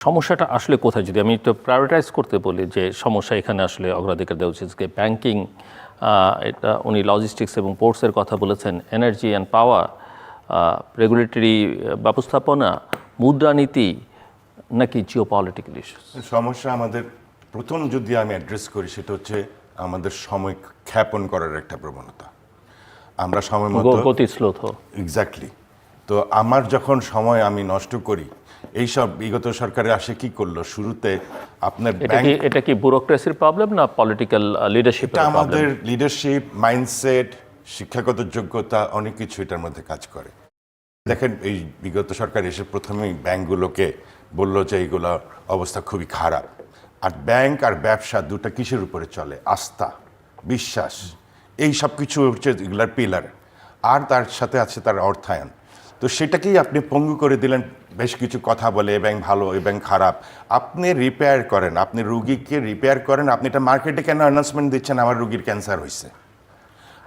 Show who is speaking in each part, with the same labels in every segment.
Speaker 1: সমস্যাটা আসলে কোথায়, যদি আমি একটু প্রায়োরিটাইজ করতে বলি যে সমস্যা এখানে আসলে অগ্রাধিকার দেওয়া উচিত ব্যাংকিং, এটা উনি লজিস্টিক্স এবং পোর্টসের কথা বলেছেন, এনার্জি অ্যান্ড পাওয়ার, রেগুলেটরি ব্যবস্থাপনা, মুদ্রানীতি, নাকি জিওপলিটিক্যাল ইস্যুস?
Speaker 2: সমস্যা আমাদের প্রথম যদি আমি অ্যাড্রেস করি সেটা হচ্ছে আমাদের সময় ক্ষেপণ করার একটা প্রবণতা। আমরা সময় মতো
Speaker 1: গতি স্লোথ।
Speaker 2: এক্স্যাক্টলি। তো আমার যখন সময় আমি নষ্ট করি, এইসব বিগত সরকারে আসে কি করলো শুরুতে আপনার
Speaker 1: এটা কি ব্যুরোক্রেসির প্রবলেম না পলিটিক্যাল লিডারশিপ?
Speaker 2: এটা আমাদের লিডারশিপ, মাইন্ডসেট, শিক্ষাগত যোগ্যতা অনেক কিছু এটার মধ্যে কাজ করে। দেখেন, এই বিগত সরকার এসে প্রথমেই ব্যাংকগুলোকে বললো যে এইগুলো অবস্থা খুবই খারাপ। আর ব্যাংক আর ব্যবসা দুটা কিসের উপরে চলে? আস্থা, বিশ্বাস, এই সব কিছু হচ্ছে এগুলার পিলার। আর তার সাথে আছে তার অর্থায়ন। তো সেটাকেই আপনি পঙ্গু করে দিলেন বেশ কিছু কথা বলে, এ ব্যাংক ভালো, এ ব্যাংক খারাপ। আপনি রিপেয়ার করেন, আপনি রুগীকে রিপেয়ার করেন। আপনি এটা মার্কেটে কেন অ্যানাউন্সমেন্ট দিচ্ছেন আমার রুগীর ক্যান্সার হয়েছে?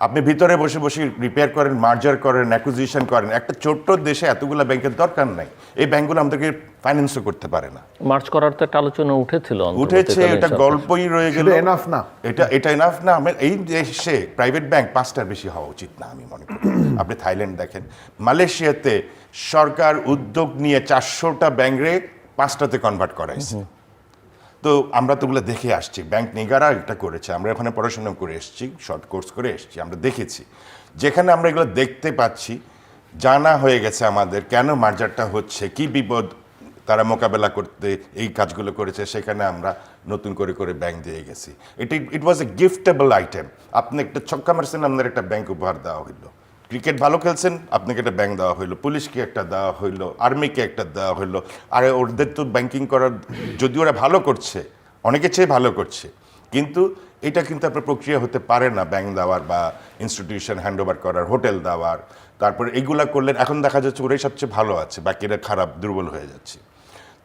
Speaker 2: আপনি ভিতরে বসে বসে রিপেয়ার করেন, মার্জার করেন, অ্যাকুইজিশন করেন। একটা ছোট্ট দেশে এতগুলো ব্যাংকের দরকার নাই। এই ব্যাংকগুলো আমাদেরকে ফাইন্যান্সও করতে পারে না।
Speaker 1: মার্চ করার তো একটা আলোচনা
Speaker 2: উঠেছে, এটা গল্পই রয়ে গেল।
Speaker 3: এনাফ না,
Speaker 2: এটা এনাফ না। এই দেশে প্রাইভেট ব্যাংক 5টার বেশি হওয়া উচিত না আমি মনে করি। আপনি থাইল্যান্ড দেখেন, মালয়েশিয়াতে সরকার উদ্যোগ নিয়ে 400টা ব্যাংকে 5টাতে কনভার্ট করাইছে। তো আমরা তো ওগুলো দেখে আসছি, ব্যাংক নিগারা এটা করেছে, আমরা ওখানে পড়াশোনা করে এসেছি, শর্ট কোর্স করে এসেছি, আমরা দেখেছি। যেখানে আমরা এগুলো দেখতে পাচ্ছি, জানা হয়ে গেছে আমাদের কেন মার্জারটা হচ্ছে, কি বিপদ তারা মোকাবেলা করতে এই কাজগুলো করেছে, সেখানে আমরা নতুন করে করে ব্যাংক দিয়ে গেছি। ইট ওয়াজ এ গিফটেবল আইটেম। আপনি একটা ছক্কা মারছেন, আপনার একটা ব্যাংক উপহার দেওয়া হইলো। ক্রিকেট ভালো খেলছেন, আপনাকে একটা ব্যাংক দেওয়া হইলো। পুলিশকে একটা দেওয়া হইলো, আর্মিকে একটা দেওয়া হইলো। আর ওদের তো ব্যাংকিং করার, যদি ওরা ভালো করছে, অনেকের চেয়ে ভালো করছে, কিন্তু এটা কিন্তু আপনার প্রক্রিয়া হতে পারে না ব্যাংক দেওয়ার বা ইনস্টিটিউশন হ্যান্ডওভার করার, হোটেল দেওয়ার। তারপরে এইগুলা করলেন, এখন দেখা যাচ্ছে ওরাই সবচেয়ে ভালো আছে, বাকিরা খারাপ, দুর্বল হয়ে যাচ্ছে।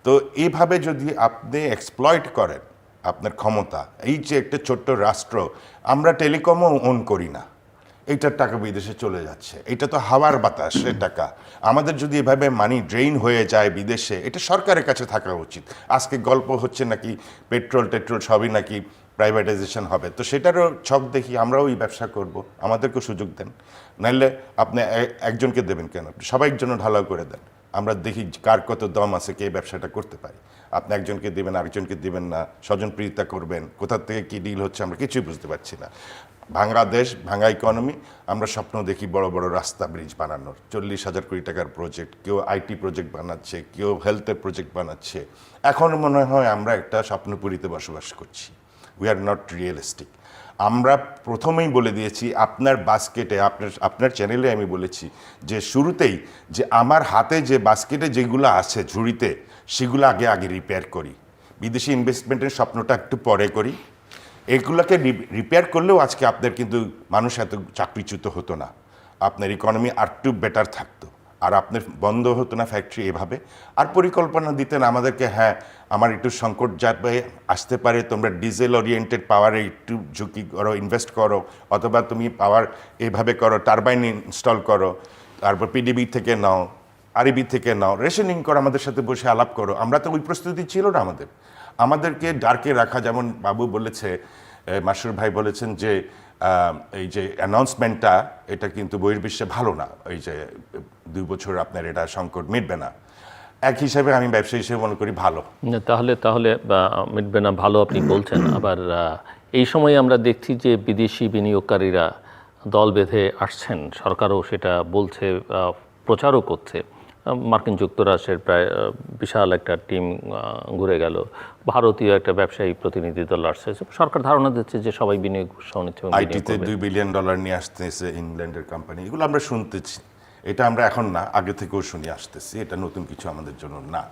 Speaker 2: তো এইভাবে যদি আপনি এক্সপ্লয়েট করেন আপনার ক্ষমতা, এই যে একটা ছোট্ট রাষ্ট্র, আমরা টেলিকমও ওন করি না, এইটার টাকা বিদেশে চলে যাচ্ছে। এটা তো হাওয়ার বাতাসের টাকা। আমাদের যদি এভাবে মানি ড্রেইন হয়ে যায় বিদেশে, এটা সরকারের কাছে থাকা উচিত। আজকে গল্প হচ্ছে নাকি পেট্রোল টেট্রোল সবই নাকি প্রাইভেটাইজেশন হবে, তো সেটারও ছক দেখি আমরাও এই ব্যবসা করব, আমাদেরকেও সুযোগ দেন। নাইলে আপনি একজনকে দেবেন কেন? সবাই জন্য ঢালাও করে দেন, আমরা দেখি কার কত দম আছে, কে ব্যবসাটা করতে পারে। আপনি একজনকে দিবেন, আরেকজনকে দিবেন না, স্বজনপ্রীতিতা করবেন, কোথা থেকে কী ডিল হচ্ছে আমরা কিছুই বুঝতে পারছি না। ভাঙা দেশ, ভাঙা ইকোনমি, আমরা স্বপ্ন দেখি বড় বড় রাস্তা ব্রিজ বানানোর, 40,000 কোটি টাকার প্রজেক্ট, কেউ আইটি প্রজেক্ট বানাচ্ছে, কেউ হেলথের প্রজেক্ট বানাচ্ছে। এখন মনে হয় আমরা একটা স্বপ্নপুরীতে বসবাস করছি। We are not realistic. আমরা প্রথমেই বলে দিয়েছি আপনার বাস্কেটে, আপনার চ্যানেলে আমি বলেছি যে শুরুতেই, যে আমার হাতে যে বাস্কেটে যেগুলো আছে ঝুড়িতে, সেগুলো আগে রিপেয়ার করি। বিদেশি ইনভেস্টমেন্টের স্বপ্নটা একটু পরে করি। এগুলোকে রিপেয়ার করলেও আজকে আপনার কিন্তু মানুষ এত চাকরিচ্যুত হতো না, আপনার ইকোনমি আর একটু বেটার থাকতো, আর আপনার বন্ধ হতো না ফ্যাক্টরি এভাবে। আর পরিকল্পনা দিতেন আমাদেরকে, হ্যাঁ আমার একটু সংকট যাবে, আসতে পারে, তোমরা ডিজেল ওরিয়েন্টেড পাওয়ারে একটু ঝুঁকি করো, ইনভেস্ট করো, অথবা তুমি পাওয়ার এভাবে করো, টারবাইন ইনস্টল করো, তারপর পিডিবি থেকে নাও, আরইবি থেকে নাও, রেশনিং করো, আমাদের সাথে বসে আলাপ করো। আমরা তো ওই প্রস্তুতি ছিল না আমাদেরকে ডার্কে রাখা। যেমন বাবু বলেছে, মাসুর ভাই বলেছেন যে এই যে অ্যানাউন্সমেন্টটা, এটা কিন্তু বহির্বিশ্বে ভালো না, এই যে 2 বছর আপনার এটা সংকট মিটবে না। এক হিসাবে আমি ব্যবসায়ী হিসেবে মনে করি ভালো।
Speaker 1: তাহলে মিটবে না ভালো আপনি বলছেন। আবার এই সময় আমরা দেখছি যে বিদেশি বিনিয়োগকারীরা দল বেঁধে আসছেন, সরকারও সেটা বলছে, প্রচারও করছে। মার্কিন যুক্তরাষ্ট্রের প্রায় বিশাল একটা টিম ঘুরে গেল, ভারতীয় একটা ব্যবসায়ী প্রতিনিধি দল আসছে। সরকার ধারণা দিচ্ছে যে সবাই বিনিয়োগ নিচ্ছে।
Speaker 2: আইটিতে $2 বিলিয়ন নিয়ে আসতেছে ইংল্যান্ডের কোম্পানি, এগুলো আমরা শুনতেছি। এটা আমরা এখন না, আগে থেকেও শুনে আসতেছি, এটা নতুন কিছু আমাদের জন্য না।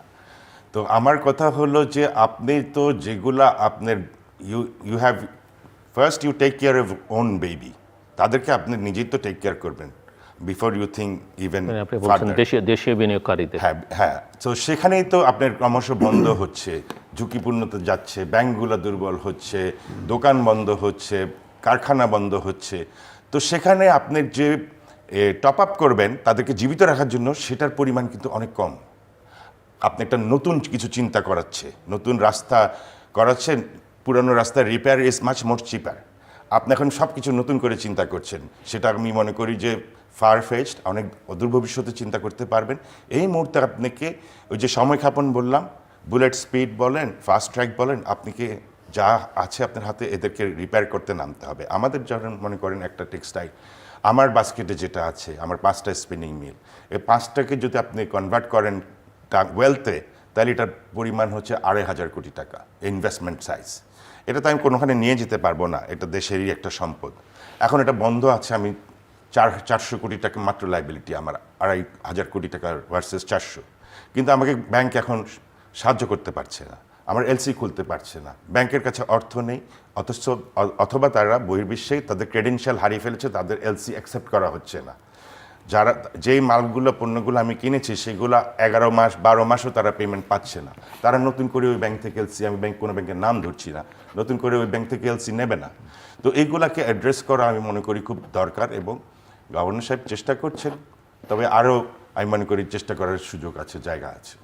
Speaker 2: তো আমার কথা হলো যে আপনি তো যেগুলা আপনার you have first you take care of own baby, তাদেরকে আপনি নিজেই তো টেক কেয়ার করবেন বিফোর ইউ থিঙ্ক ইভেন
Speaker 1: দেশীয় বিনিয়োগকারীদের।
Speaker 2: হ্যাঁ, তো সেখানেই তো আপনার ক্রমশ বন্ধ হচ্ছে, ঝুঁকিপূর্ণতা যাচ্ছে, ব্যাংকগুলো দুর্বল হচ্ছে, দোকান বন্ধ হচ্ছে, কারখানা বন্ধ হচ্ছে। তো সেখানে আপনি যে টপ আপ করবেন তাদেরকে জীবিত রাখার জন্য, সেটার পরিমাণ কিন্তু অনেক কম। আপনি একটা নতুন কিছু চিন্তা করাচ্ছে, নতুন রাস্তা করাচ্ছেন, পুরানো রাস্তা রিপেয়ার ইজ মাচ মোর চিপার। আপনি এখন সব কিছু নতুন করে চিন্তা করছেন, সেটা আমি মনে করি যে ফার ফেচড, অনেক অদূর ভবিষ্যতে চিন্তা করতে পারবেন। এই মুহূর্তে আপনাকে ওই যে সময়ক্ষেপণ বললাম, বুলেট স্পিড বলেন, ফাস্ট ট্র্যাক বলেন, আপনাকে যা আছে আপনার হাতে এদেরকে রিপেয়ার করতে নামতে হবে। আমাদের যখন মনে করেন একটা টেক্সটাইল, আমার বাস্কেটে যেটা আছে, আমার 5টা স্পিনিং মিল, এই 5টাকে যদি আপনি কনভার্ট করেন ওয়েলথে, তাহলে এটার পরিমাণ হচ্ছে 2,500 কোটি টাকা ইনভেস্টমেন্ট সাইজ। এটা তো আমি কোনোখানে নিয়ে যেতে পারবো না, এটা দেশেরই একটা সম্পদ। এখন এটা বন্ধ আছে, আমি 400 কোটি টাকা মাত্র লাইবিলিটি আমার, 2,500 কোটি টাকা ভার্সেস 400। কিন্তু আমাকে ব্যাংক এখন সাহায্য করতে পারছে না, আমার এলসি খুলতে পারছে না, ব্যাংকের কাছে অর্থ নেই, অথচ অথবা তারা বহির্বিশ্বে তাদের ক্রেডেনশিয়াল হারিয়ে ফেলেছে, তাদের এলসি অ্যাকসেপ্ট করা হচ্ছে না। যারা যেই মালগুলো পণ্যগুলো আমি কিনেছি সেগুলো 11 মাস 12 মাসও তারা পেমেন্ট পাচ্ছে না। তারা নতুন করে ওই ব্যাংক থেকে এলসি, আমি কোনো ব্যাংকের নাম ধরছি না, নতুন করে ওই ব্যাংক থেকে এলসি নেবে না। তো এইগুলাকে অ্যাড্রেস করা আমি মনে করি খুব দরকার, এবং গভর্নর সাহেব চেষ্টা করছেন, তবে আরও আমি মনে করি চেষ্টা করার সুযোগ আছে, জায়গা আছে।